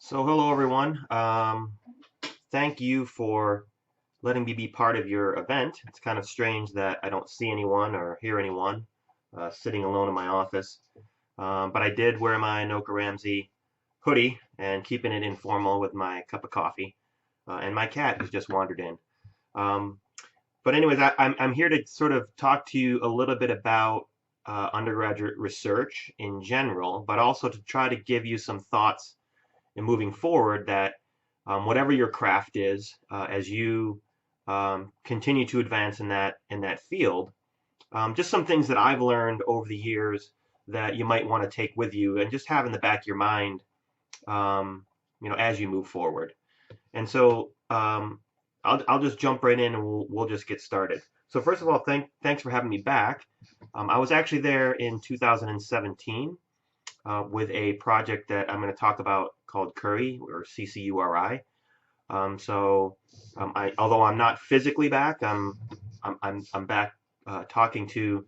So hello everyone. Thank you for letting me be part of your event. It's kind of strange that I don't see anyone or hear anyone sitting alone in my office. But I did wear my Anoka Ramsey hoodie and keeping it informal with my cup of coffee. And my cat has just wandered in. Um, but anyways, I'm here to sort of talk to you a little bit about undergraduate research in general, but also to try to give you some thoughts and moving forward that whatever your craft is, as you continue to advance in that field, just some things that I've learned over the years that you might want to take with you and just have in the back of your mind, as you move forward. And so I'll just jump right in and we'll just get started. So first of all, thanks for having me back. I was actually there in 2017 with a project that I'm going to talk about called Curry or CCURI. Although I'm not physically back, I'm back talking to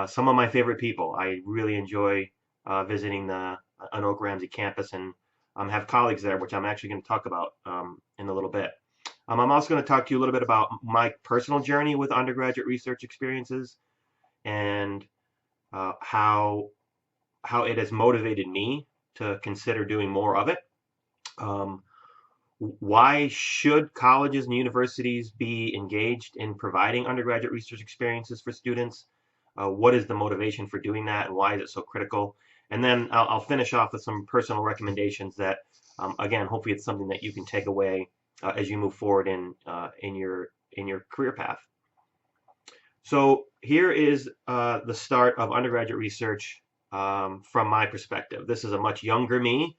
some of my favorite people. I really enjoy visiting the Anoka Ramsey campus and have colleagues there, which I'm actually going to talk about in a little bit. I'm also going to talk to you a little bit about my personal journey with undergraduate research experiences and how it has motivated me to consider doing more of it. Why should colleges and universities be engaged in providing undergraduate research experiences for students? What is the motivation for doing that, and why is it so critical? And then I'll finish off with some personal recommendations that, again, hopefully it's something that you can take away as you move forward in your career path. So here is the start of undergraduate research from my perspective. This is a much younger me,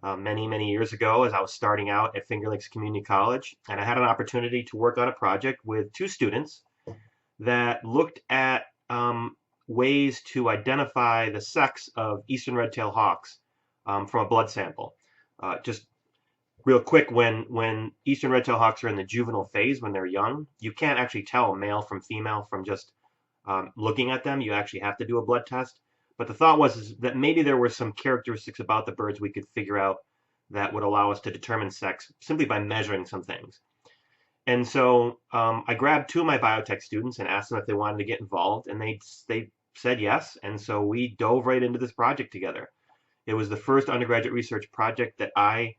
many years ago as I was starting out at Finger Lakes Community College, and I had an opportunity to work on a project with two students that looked at ways to identify the sex of eastern red-tailed hawks from a blood sample. Just real quick, when eastern red-tailed hawks are in the juvenile phase, when they're young, you can't actually tell male from female from just looking at them. You actually have to do a blood test. But the thought was that maybe there were some characteristics about the birds we could figure out that would allow us to determine sex simply by measuring some things. And so I grabbed two of my biotech students and asked them if they wanted to get involved, and they said yes. And so we dove right into this project together. It was the first undergraduate research project that I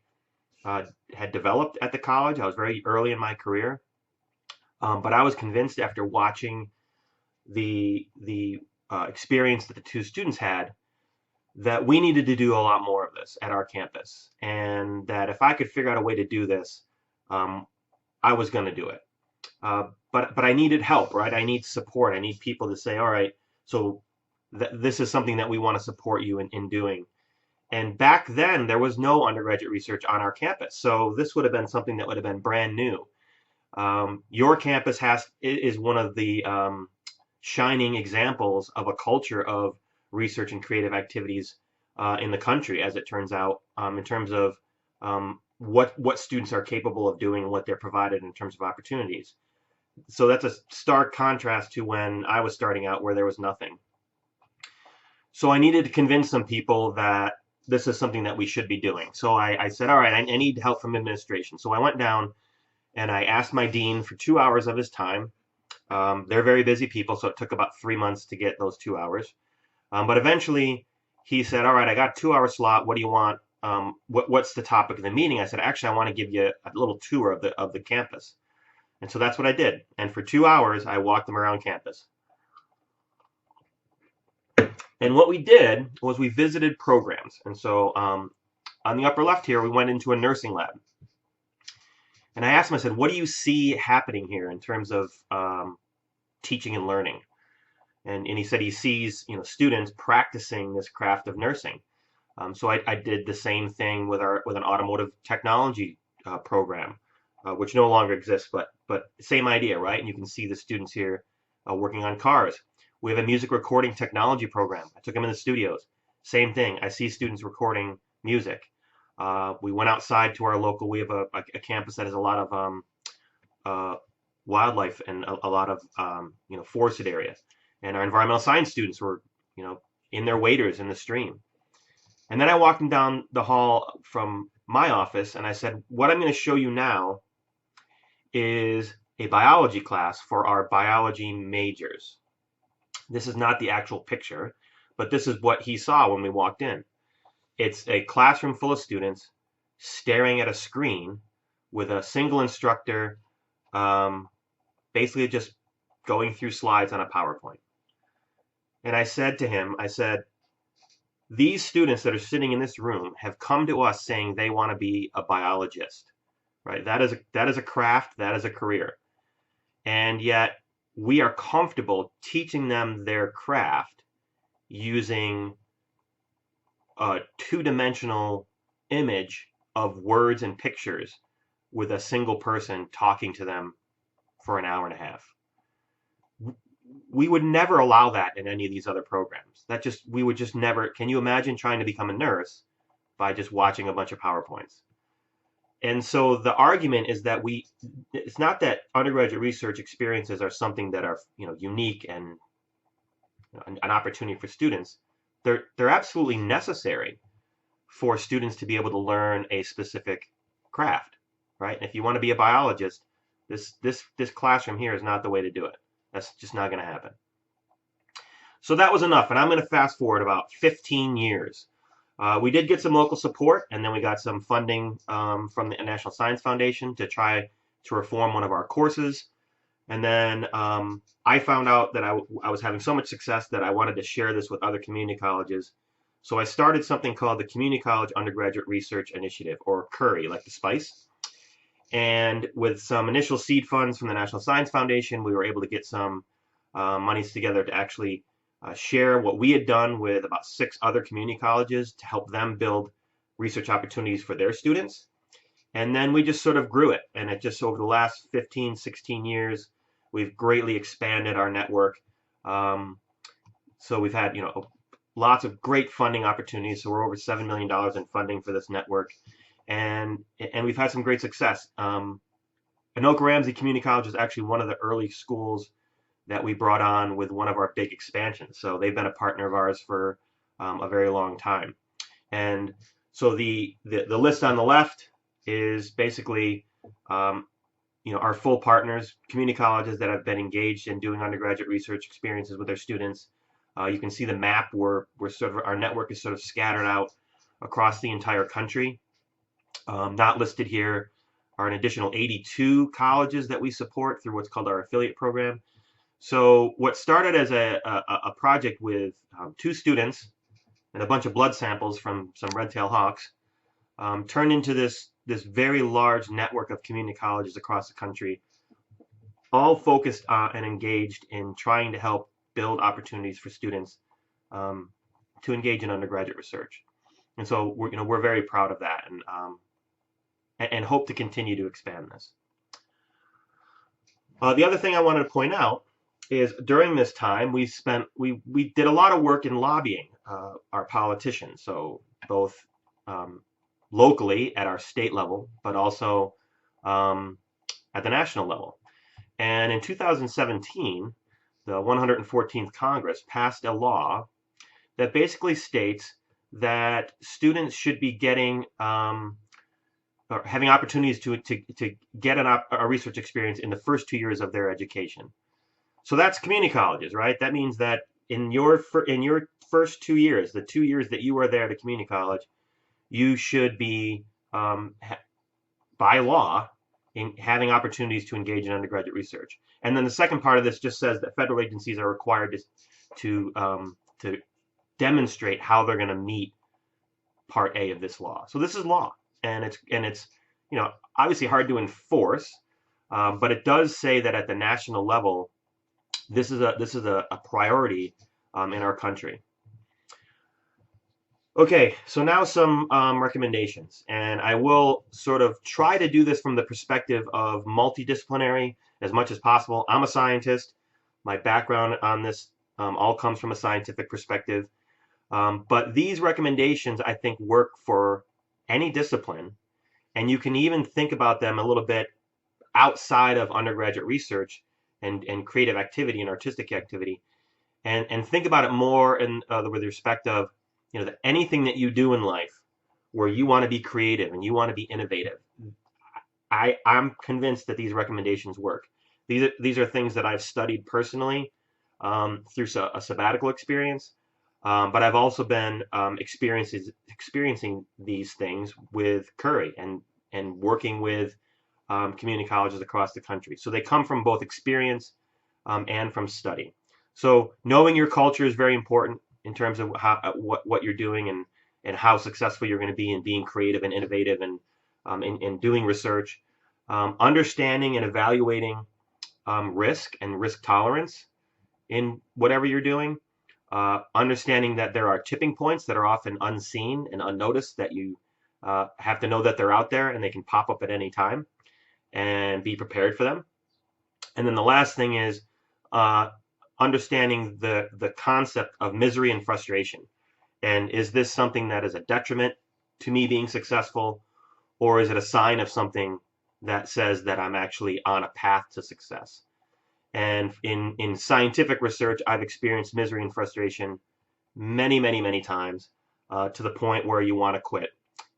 had developed at the college. I was very early in my career, but I was convinced after watching the experience that the two students had that we needed to do a lot more of this at our campus, and that if I could figure out a way to do this, I was going to do it. But I needed help, right? I need support. I need people to say, all right, so this is something that we want to support you in doing. And back then, there was no undergraduate research on our campus, so this would have been something that would have been brand new. Your campus is one of the shining examples of a culture of research and creative activities in the country, as it turns out, in terms of what students are capable of doing, what they're provided in terms of opportunities. So that's a stark contrast to when I was starting out, where there was nothing. So I needed to convince some people that this is something that we should be doing. So I said, all right, I need help from administration. So I went down and I asked my dean for 2 hours of his time. They're very busy people, so it took about 3 months to get those 2 hours. But eventually he said, all right, I got a 2 hour slot. What do you want? What's the topic of the meeting? I said, actually, I want to give you a little tour of the campus. And so that's what I did. And for 2 hours, I walked them around campus. And what we did was we visited programs. And so on the upper left here, we went into a nursing lab. And I asked him, I said, what do you see happening here in terms of teaching and learning? And he said he sees students practicing this craft of nursing. So I did the same thing with an automotive technology program, which no longer exists, but same idea, right? And you can see the students here working on cars. We have a music recording technology program. I took them in the studios. Same thing. I see students recording music. We went outside to our local. We have a campus that has a lot of wildlife and a lot of forested areas. And our environmental science students were in their waders in the stream. And then I walked them down the hall from my office and I said, what I'm going to show you now is a biology class for our biology majors. This is not the actual picture, but this is what he saw when we walked in. It's a classroom full of students staring at a screen with a single instructor, basically just going through slides on a PowerPoint. And I said to him, I said, these students that are sitting in this room have come to us saying they want to be a biologist, right? That is a craft, that is a career. And yet we are comfortable teaching them their craft using a two-dimensional image of words and pictures with a single person talking to them for an hour and a half. We would never allow that in any of these other programs. We would just never. Can you imagine trying to become a nurse by just watching a bunch of PowerPoints? And so the argument is that it's not that undergraduate research experiences are something that are, unique and an opportunity for students. They're absolutely necessary for students to be able to learn a specific craft, right? And if you want to be a biologist, this classroom here is not the way to do it. That's just not going to happen. So that was enough, and I'm going to fast forward about 15 years. We did get some local support, and then we got some funding from the National Science Foundation to try to reform one of our courses. And then I found out that I was having so much success that I wanted to share this with other community colleges. So I started something called the Community College Undergraduate Research Initiative, or CURRI, like the spice. And with some initial seed funds from the National Science Foundation, we were able to get some monies together to actually share what we had done with about 6 other community colleges to help them build research opportunities for their students. And then we just sort of grew it. And it just over the last 15, 16 years, we've greatly expanded our network. So we've had, lots of great funding opportunities. So we're over $7 million in funding for this network. And we've had some great success. Anoka Ramsey Community College is actually one of the early schools that we brought on with one of our big expansions. So they've been a partner of ours for a very long time. And so the list on the left is basically our full partners, community colleges that have been engaged in doing undergraduate research experiences with their students. You can see the map where our network is sort of scattered out across the entire country. Not listed here are an additional 82 colleges that we support through what's called our affiliate program. So what started as a project with 2 students and a bunch of blood samples from some red-tailed hawks turned into this very large network of community colleges across the country, all focused and engaged in trying to help build opportunities for students to engage in undergraduate research. And so we're very proud of that, and hope to continue to expand this. The other thing I wanted to point out is during this time we did a lot of work in lobbying our politicians, so both locally at our state level, but also at the national level. And in 2017, the 114th Congress passed a law that basically states that students should be getting or having opportunities to get a research experience in the first 2 years of their education. So that's community colleges, right? That means that in your first 2 years, the 2 years that you are there at a community college, you should be, by law, having opportunities to engage in undergraduate research. And then the second part of this just says that federal agencies are required to demonstrate how they're going to meet Part A of this law. So this is law, and it's obviously hard to enforce, but it does say that at the national level, this is a priority in our country. Okay, so now some recommendations, and I will sort of try to do this from the perspective of multidisciplinary as much as possible. I'm a scientist. My background on this all comes from a scientific perspective, but these recommendations I think work for any discipline, and you can even think about them a little bit outside of undergraduate research and creative activity and artistic activity, and think about it more with respect of that anything that you do in life, where you want to be creative and you want to be innovative, I'm convinced that these recommendations work. These are things that I've studied personally through a sabbatical experience, but I've also been experiencing these things with Curry and working with community colleges across the country. So they come from both experience and from study. So knowing your culture is very important in terms of what you're doing and how successful you're going to be in being creative and innovative and in doing research. Understanding and evaluating risk and risk tolerance in whatever you're doing. Understanding that there are tipping points that are often unseen and unnoticed, that you have to know that they're out there and they can pop up at any time, and be prepared for them. And then the last thing is understanding the concept of misery and frustration. And is this something that is a detriment to me being successful, or is it a sign of something that says that I'm actually on a path to success? And in scientific research, I've experienced misery and frustration many times to the point where you want to quit.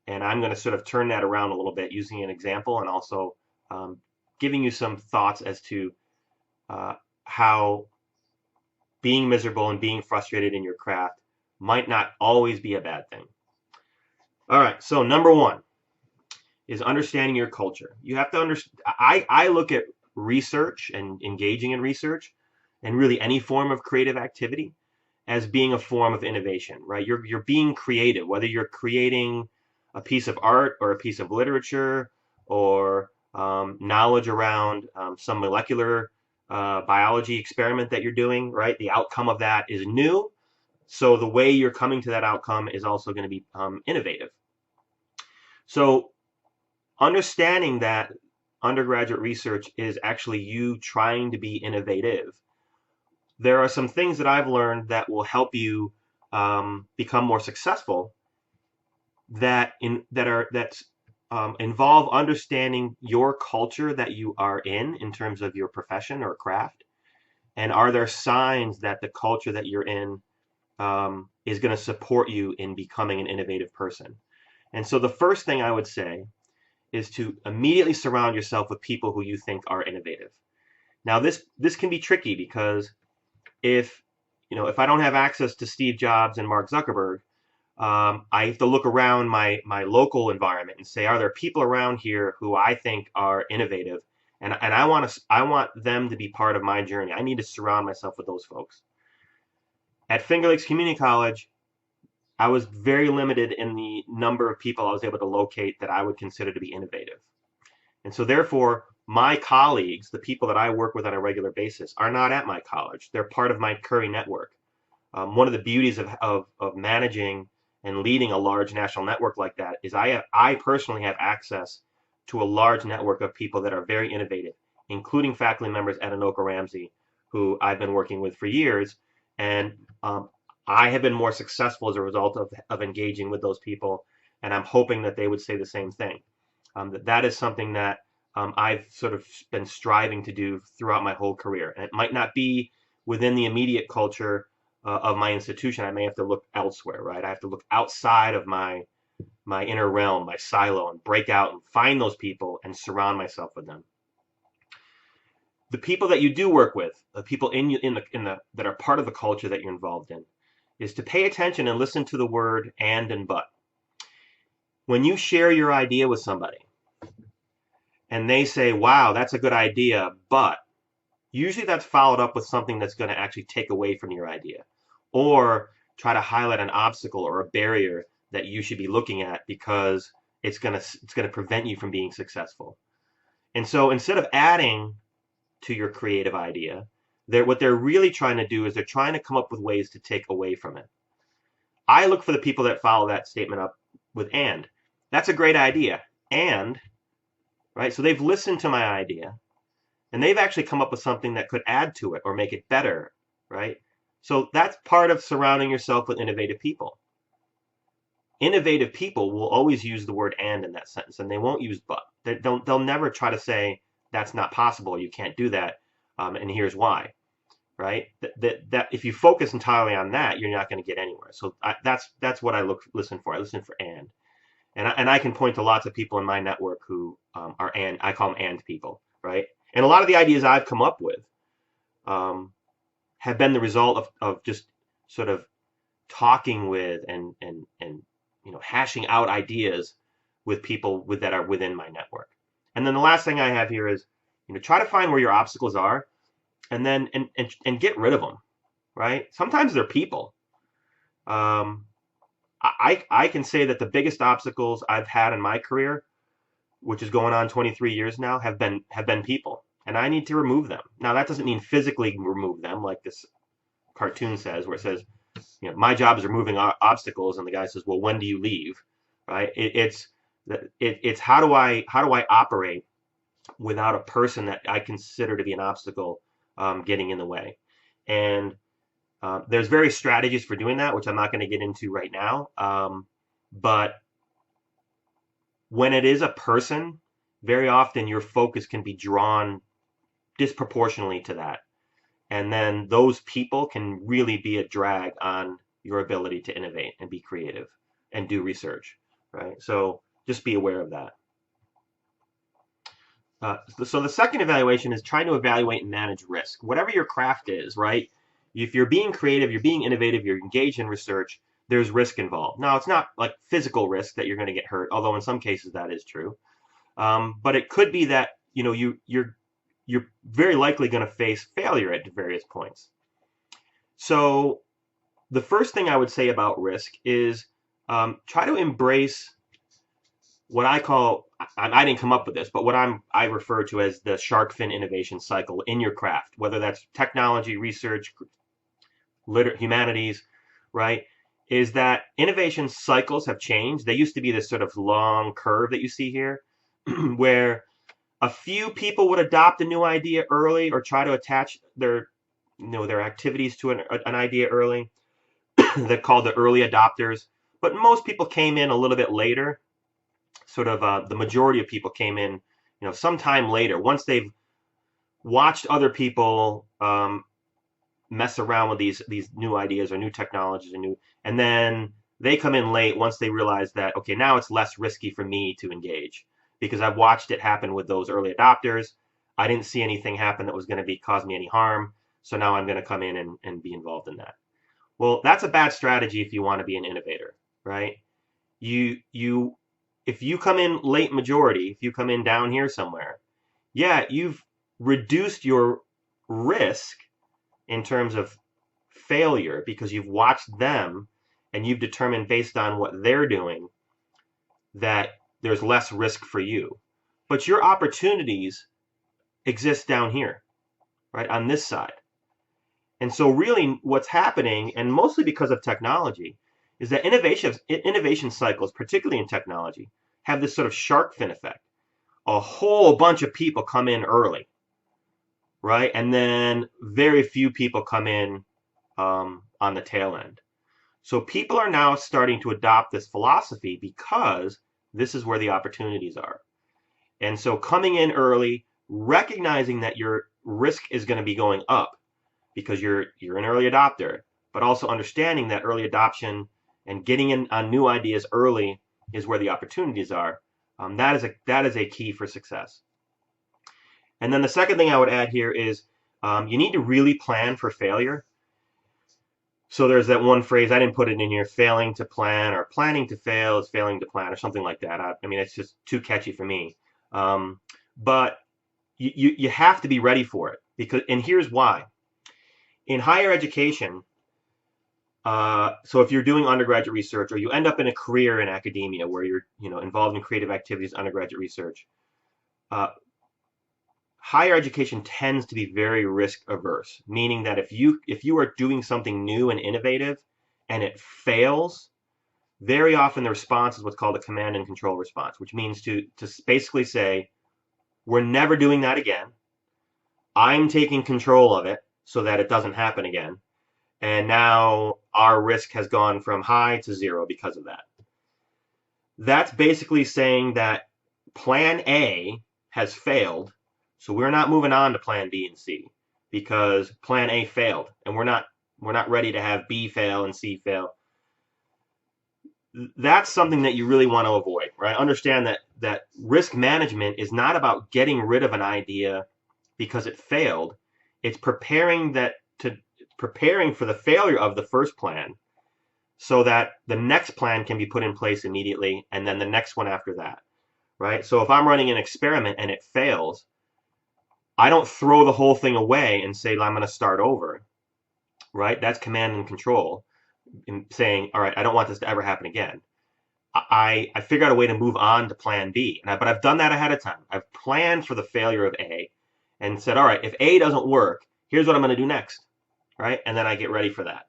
And I'm going to sort of turn that around a little bit using an example, and also giving you some thoughts as to how being miserable and being frustrated in your craft might not always be a bad thing. All right, so number one is understanding your culture. You have to understand. I look at research and engaging in research and really any form of creative activity as being a form of innovation, right? You're being creative, whether you're creating a piece of art or a piece of literature or knowledge around some molecular biology experiment that you're doing, right? The outcome of that is new. So the way you're coming to that outcome is also going to be innovative. So understanding that undergraduate research is actually you trying to be innovative, there are some things that I've learned that will help you become more successful that involve understanding your culture that you are in terms of your profession or craft, and are there signs that the culture that you're in is going to support you in becoming an innovative person. And so the first thing I would say is to immediately surround yourself with people who you think are innovative. Now this can be tricky, because if I don't have access to Steve Jobs and Mark Zuckerberg, I have to look around my local environment and say, are there people around here who I think are innovative, and I want them to be part of my journey. I need to surround myself with those folks. At Finger Lakes Community College, I was very limited in the number of people I was able to locate that I would consider to be innovative. And so therefore, my colleagues, the people that I work with on a regular basis, are not at my college. They're part of my Curry network. One of the beauties of managing and leading a large national network like that is I personally have access to a large network of people that are very innovative, including faculty members at Anoka Ramsey, who I've been working with for years. And I have been more successful as a result of engaging with those people, and I'm hoping that they would say the same thing. That is something that I've sort of been striving to do throughout my whole career. And it might not be within the immediate culture of my institution. I may have to look elsewhere, right? I have to look outside of my inner realm, my silo, and break out and find those people and surround myself with them. The people that you do work with, the people that are part of the culture that you're involved in, is to pay attention and listen to the word and but. When you share your idea with somebody and they say, wow, that's a good idea, but usually that's followed up with something that's going to actually take away from your idea, or try to highlight an obstacle or a barrier that you should be looking at because it's going to prevent you from being successful. And so instead of adding to your creative idea, what they're really trying to do is they're trying to come up with ways to take away from it. I look for the people that follow that statement up with and. That's a great idea. And, right? So they've listened to my idea and they've actually come up with something that could add to it or make it better, right? So that's part of surrounding yourself with innovative people. Innovative people will always use the word and in that sentence, and they won't use but. They'll never try to say that's not possible, you can't do that, and here's why, right? That if you focus entirely on that, you're not going to get anywhere. So that's what I listen for. I listen for and. And I can point to lots of people in my network who are and I call them and people, right? And a lot of the ideas I've come up with um, have been the result of just sort of talking with and hashing out ideas with people that are within my network. And then the last thing I have here is try to find where your obstacles are and then and get rid of them, right? Sometimes they're people. Um, I can say that the biggest obstacles I've had in my career, which is going on 23 years now, have been people, and I need to remove them. Now that doesn't mean physically remove them, like this cartoon says, where it says, my job is removing obstacles, and the guy says, well, when do you leave, right? It's how do I operate without a person that I consider to be an obstacle getting in the way, and there's various strategies for doing that, which I'm not going to get into right now. But when it is a person, very often your focus can be drawn disproportionately to that. And then those people can really be a drag on your ability to innovate and be creative and do research, right? So just be aware of that. So the second evaluation is trying to evaluate and manage risk. Whatever your craft is, right? If you're being creative, you're being innovative, you're engaged in research, there's risk involved. Now, it's not like physical risk that you're going to get hurt, although in some cases that is true. But it could be that you're very likely going to face failure at various points. So the first thing I would say about risk is try to embrace what I call, I didn't come up with this, but what I refer to as the shark fin innovation cycle in your craft, whether that's technology, research, humanities, right? Is that innovation cycles have changed. They used to be this sort of long curve that you see here, where a few people would adopt a new idea early or try to attach their activities to an idea early. They're called the early adopters. But most people came in a little bit later. Sort of the majority of people came in, sometime later, once they've watched other people mess around with these new ideas or new technologies and then they come in late once they realize that, okay, now it's less risky for me to engage because I've watched it happen with those early adopters. I didn't see anything happen that was going to cause me any harm, so now I'm going to come in and be involved in that. Well, that's a bad strategy if you want to be an innovator, right? If you come in late majority, if you come in down here somewhere, yeah, you've reduced your risk in terms of failure because you've watched them and you've determined based on what they're doing that there's less risk for you. But your opportunities exist down here, right, on this side. And so really what's happening, and mostly because of technology, is that innovation cycles, particularly in technology, have this sort of shark fin effect. A whole bunch of people come in early, right? And then very few people come in on the tail end. So people are now starting to adopt this philosophy because this is where the opportunities are. And so coming in early, recognizing that your risk is going to be going up because you're an early adopter, but also understanding that early adoption and getting in on new ideas early is where the opportunities are. That is a key for success. And then the second thing I would add here is you need to really plan for failure. So there's that one phrase, I didn't put it in here, failing to plan or planning to fail is failing to plan or something like that. I mean, it's just too catchy for me. But you have to be ready for it and here's why. In higher education, so if you're doing undergraduate research or you end up in a career in academia where you're involved in creative activities, undergraduate research, higher education tends to be very risk averse, meaning that if you are doing something new and innovative and it fails, very often the response is what's called a command and control response, which means to basically say, we're never doing that again. I'm taking control of it so that it doesn't happen again. And now our risk has gone from high to zero because of that. That's basically saying that plan A has failed, so we're not moving on to plan B and C because plan A failed, and we're not ready to have B fail and C fail. that's something that you really want to avoid, right? Understand that risk management is not about getting rid of an idea because it failed. It's preparing for the failure of the first plan so that the next plan can be put in place immediately, and then the next one after that, right? So if I'm running an experiment and it fails, I don't throw the whole thing away and say, I'm going to start over, right? That's command and control in saying, all right, I don't want this to ever happen again. I figure out a way to move on to plan B. But I've done that ahead of time. I've planned for the failure of A and said, all right, if A doesn't work, here's what I'm going to do next, right? And then I get ready for that.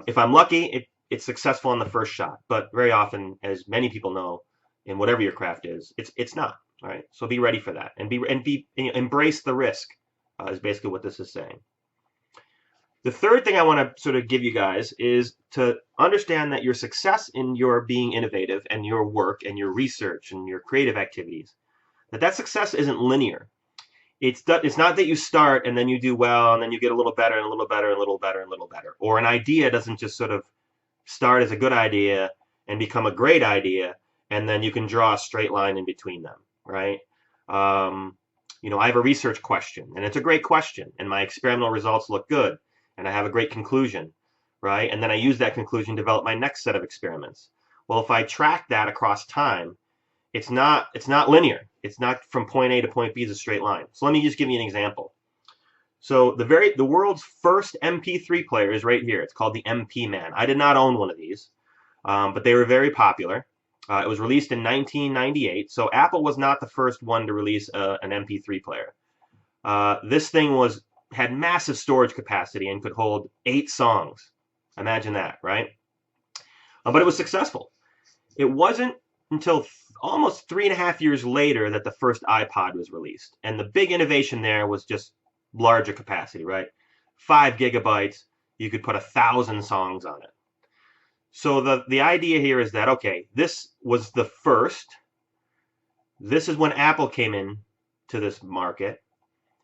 If I'm lucky, it's successful on the first shot. But very often, as many people know, in whatever your craft is, it's not, right? So be ready for that and embrace the risk is basically what this is saying. The third thing I want to sort of give you guys is to understand that your success in your being innovative and your work and your research and your creative activities, that success isn't linear. It's not that you start and then you do well and then you get a little better and a little better and a little better and a little better. Or an idea doesn't just sort of start as a good idea and become a great idea and then you can draw a straight line in between them, right? I have a research question and it's a great question and my experimental results look good. And I have a great conclusion, right? And then I use that conclusion to develop my next set of experiments. Well, if I track that across time, it's not linear. It's not from point A to point B as a straight line. So let me just give you an example. So the world's first MP3 player is right here. It's called the MP Man. I did not own one of these, but they were very popular. It was released in 1998. So Apple was not the first one to release an MP3 player. This thing had massive storage capacity and could hold 8 songs. Imagine that, right? But it was successful. It wasn't until almost 3.5 years later that the first iPod was released. And the big innovation there was just larger capacity, right? 5 gigabytes, you could put 1,000 songs on it. So the idea here is that, okay, this was the first. This is when Apple came in to this market.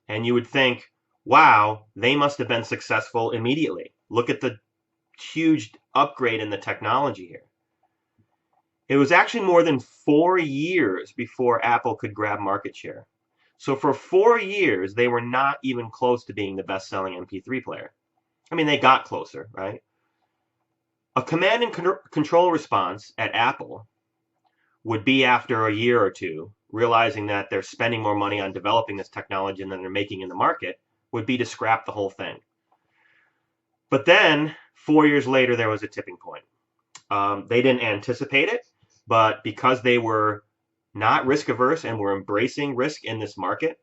And you would think, wow, they must have been successful immediately. Look at the huge upgrade in the technology here. It was actually more than 4 years before Apple could grab market share. So for 4 years, they were not even close to being the best-selling MP3 player. I mean, they got closer, right? A command and control response at Apple would be after a year or two, realizing that they're spending more money on developing this technology than they're making in the market, would be to scrap the whole thing. But then, 4 years later, there was a tipping point. They didn't anticipate it, but because they were not risk averse and were embracing risk in this market,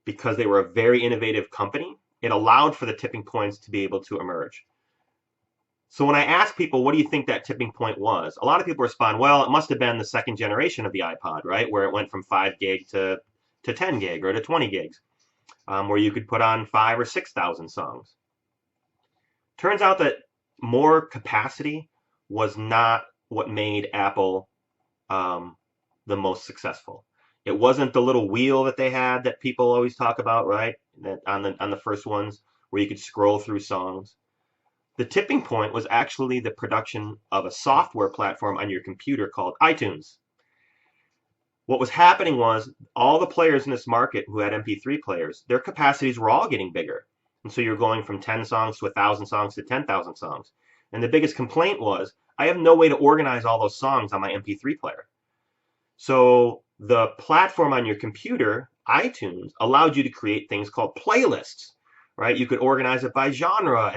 because they were a very innovative company, it allowed for the tipping points to be able to emerge. So when I ask people, what do you think that tipping point was? A lot of people respond, well, it must have been the second generation of the iPod, right? Where it went from 5 gig to 10 gig or to 20 gigs. Where you could put on 5,000 or 6,000 songs. Turns out that more capacity was not what made Apple the most successful. It wasn't the little wheel that they had that people always talk about, right? That on the first ones where you could scroll through songs. The tipping point was actually the production of a software platform on your computer called iTunes. What was happening was all the players in this market who had MP3 players, their capacities were all getting bigger. And so you're going from 10 songs to 1,000 songs to 10,000 songs. And the biggest complaint was, I have no way to organize all those songs on my MP3 player. So the platform on your computer, iTunes, allowed you to create things called playlists, right? You could organize it by genre.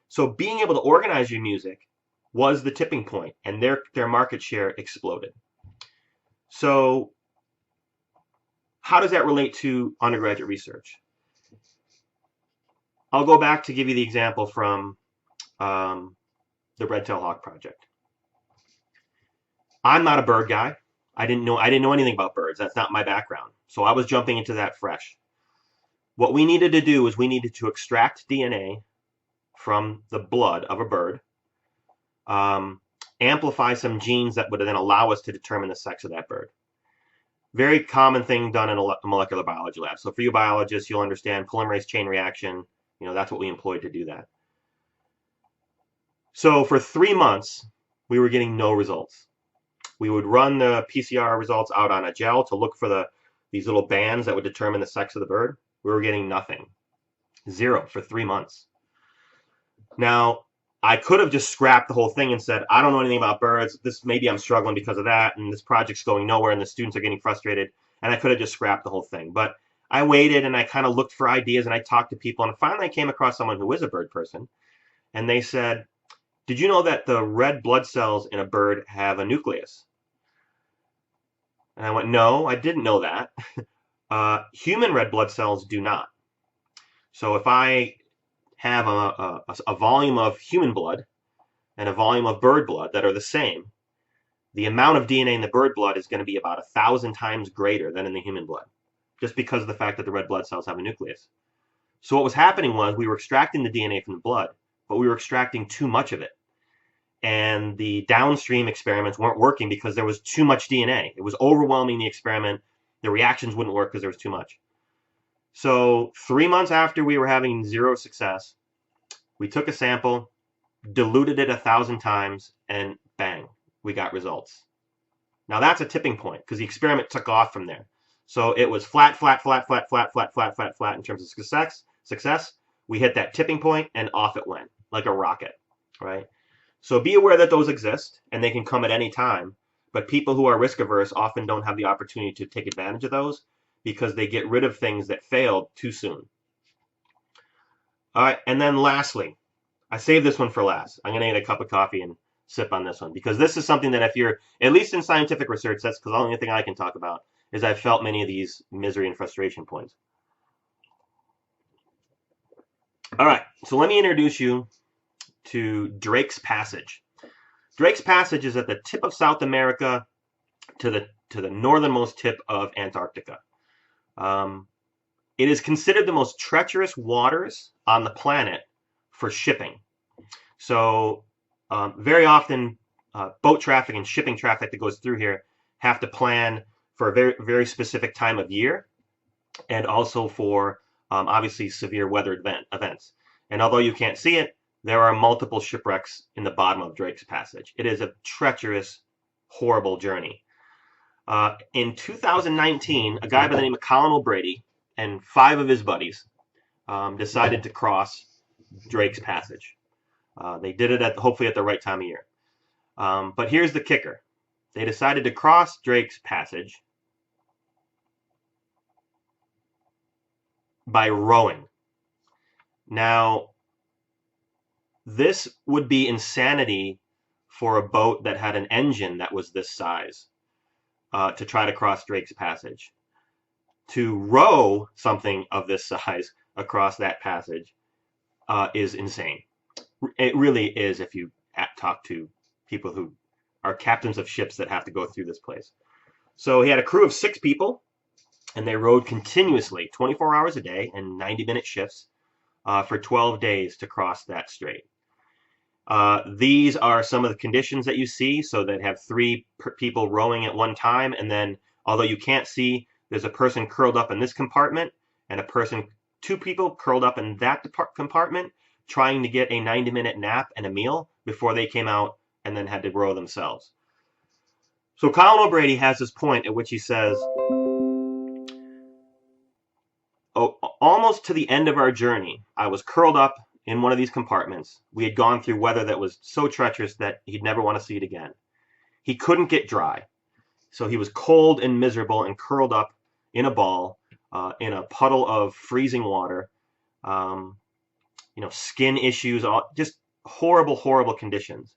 So being able to organize your music was the tipping point, and their market share exploded. So how does that relate to undergraduate research? I'll go back to give you the example from the Red-tailed hawk project. I'm not a bird guy. I didn't know anything about birds. That's not my background. So I was jumping into that fresh. What we needed to do is we needed to extract DNA from the blood of a bird, amplify some genes that would then allow us to determine the sex of that bird. Very common thing done in a molecular biology lab. So for you biologists, you'll understand polymerase chain reaction. That's what we employed to do that. So for 3 months, we were getting no results. We would run the PCR results out on a gel to look for these little bands that would determine the sex of the bird. We were getting nothing. Zero for 3 months. Now, I could have just scrapped the whole thing and said, I don't know anything about birds. Maybe I'm struggling because of that, and this project's going nowhere, and the students are getting frustrated. And I could have just scrapped the whole thing. But I waited, and I kind of looked for ideas, and I talked to people, and finally I came across someone who is a bird person, and they said, did you know that the red blood cells in a bird have a nucleus? And I went, no, I didn't know that. Human red blood cells do not. So if I have a volume of human blood and a volume of bird blood that are the same, the amount of DNA in the bird blood is going to be about 1,000 times greater than in the human blood, just because of the fact that the red blood cells have a nucleus. So what was happening was we were extracting the DNA from the blood, but we were extracting too much of it. And the downstream experiments weren't working because there was too much DNA. It was overwhelming the experiment. The reactions wouldn't work because there was too much. So 3 months after we were having zero success, we took a sample, diluted it 1,000 times, and bang, we got results. Now that's a tipping point because the experiment took off from there. So it was flat, flat, flat, flat, flat, flat, flat, flat, flat in terms of success. We hit that tipping point and off it went like a rocket, right? So be aware that those exist and they can come at any time. But people who are risk averse often don't have the opportunity to take advantage of those because they get rid of things that failed too soon. All right, and then lastly, I saved this one for last. I'm going to get a cup of coffee and sip on this one because this is something that if you're, at least in scientific research, that's because the only thing I can talk about is I've felt many of these misery and frustration points. All right, so let me introduce you to Drake's Passage. Drake's Passage is at the tip of South America to the northernmost tip of Antarctica. It is considered the most treacherous waters on the planet for shipping. So very often boat traffic and shipping traffic that goes through here have to plan for a very, very specific time of year and also for obviously severe weather events. And although you can't see it, there are multiple shipwrecks in the bottom of Drake's Passage. It is a treacherous, horrible journey. In 2019, a guy by the name of Colin O'Brady and 5 of his buddies decided to cross Drake's Passage. They did it hopefully at the right time of year. But here's the kicker. They decided to cross Drake's Passage by rowing. Now, this would be insanity for a boat that had an engine that was this size to try to cross Drake's Passage. To row something of this size across that passage is insane. It really is if you talk to people who are captains of ships that have to go through this place. So he had a crew of 6 people, and they rowed continuously, 24 hours a day and 90-minute shifts for 12 days to cross that strait. These are some of the conditions that you see. So they have 3 people rowing at one time, and then although you can't see, there's a person curled up in this compartment and 2 people curled up in that compartment trying to get a 90-minute nap and a meal before they came out and then had to row themselves. So Colin O'Brady has this point at which he says, oh, almost to the end of our journey, I was curled up in one of these compartments. We had gone through weather that was so treacherous that he'd never want to see it again. He couldn't get dry. So he was cold and miserable and curled up in a ball in a puddle of freezing water. Skin issues, just horrible, horrible conditions.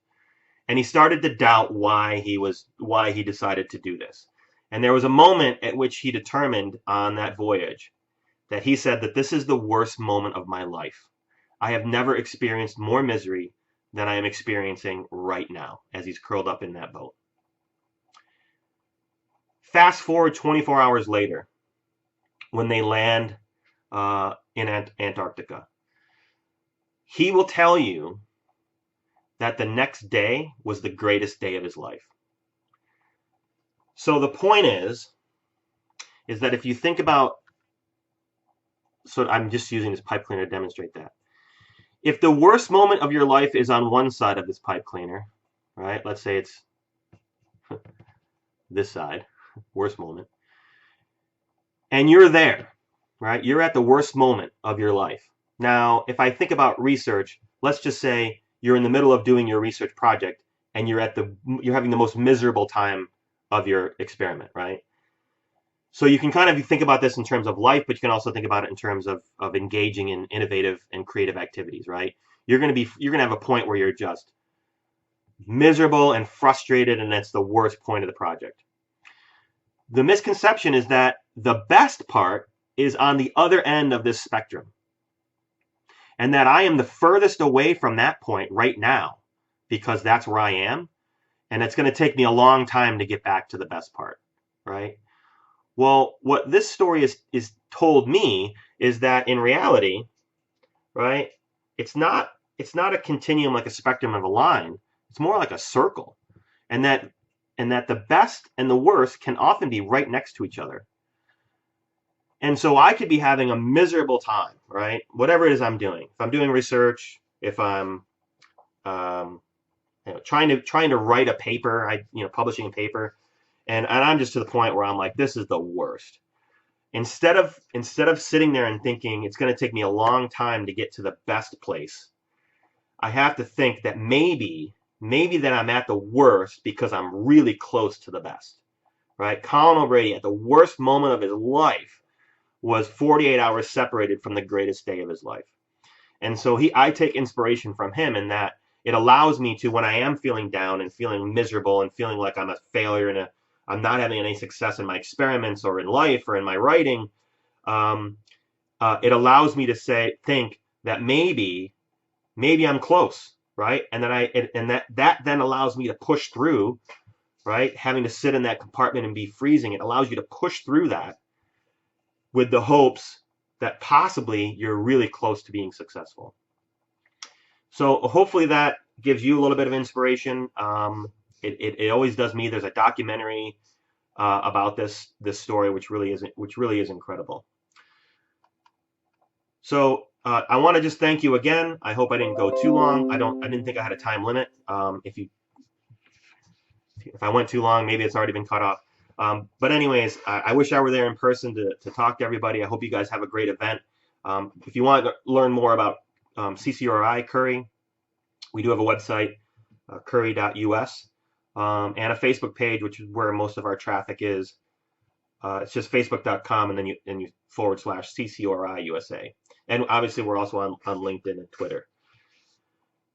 And he started to doubt why he decided to do this. And there was a moment at which he determined on that voyage that he said that this is the worst moment of my life. I have never experienced more misery than I am experiencing right now as he's curled up in that boat. Fast forward 24 hours later, when they land in Antarctica, he will tell you that the next day was the greatest day of his life. So the point is that if you think about, so I'm just using this pipe cleaner to demonstrate that. If the worst moment of your life is on one side of this pipe cleaner, right? Let's say it's this side, worst moment. And you're there, right? You're at the worst moment of your life. Now, if I think about research, let's just say you're in the middle of doing your research project and you're having the most miserable time of your experiment, right? So you can kind of think about this in terms of life, but you can also think about it in terms of engaging in innovative and creative activities, right? You're going to have a point where you're just miserable and frustrated, and that's the worst point of the project. The misconception is that the best part is on the other end of this spectrum, and that I am the furthest away from that point right now because that's where I am, and it's going to take me a long time to get back to the best part, right? Well, what this story is told me is that in reality, right, it's not a continuum like a spectrum of a line. It's more like a circle, and that the best and the worst can often be right next to each other. And so I could be having a miserable time, right? Whatever it is I'm doing. If I'm doing research, if I'm trying to write a paper, publishing a paper, and I'm just to the point where I'm like, this is the worst. Instead of sitting there and thinking it's going to take me a long time to get to the best place, I have to think that maybe that I'm at the worst because I'm really close to the best, right? Colin O'Brady, at the worst moment of his life, was 48 hours separated from the greatest day of his life. And so I take inspiration from him in that it allows me to, when I am feeling down and feeling miserable and feeling like I'm a failure and I'm not having any success in my experiments or in life or in my writing, it allows me to think that maybe I'm close, right? And then that then allows me to push through, right? Having to sit in that compartment and be freezing, it allows you to push through that with the hopes that possibly you're really close to being successful. So hopefully that gives you a little bit of inspiration. It always does me. There's a documentary about this story, which really is incredible. So I want to just thank you again. I hope I didn't go too long. I didn't think I had a time limit. If I went too long, maybe it's already been cut off. But anyways, I wish I were there in person to talk to everybody. I hope you guys have a great event. If you want to learn more about CCRI Curry, we do have a website, curry.us, and a Facebook page, which is where most of our traffic is. It's just facebook.com and then you /CCRI USA. And obviously we're also on LinkedIn and Twitter.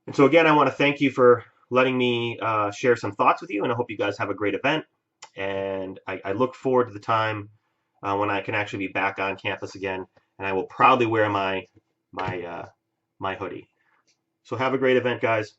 And so again, I want to thank you for letting me share some thoughts with you, and I hope you guys have a great event. And I look forward to the time when I can actually be back on campus again, and I will proudly wear my hoodie. So have a great event, guys.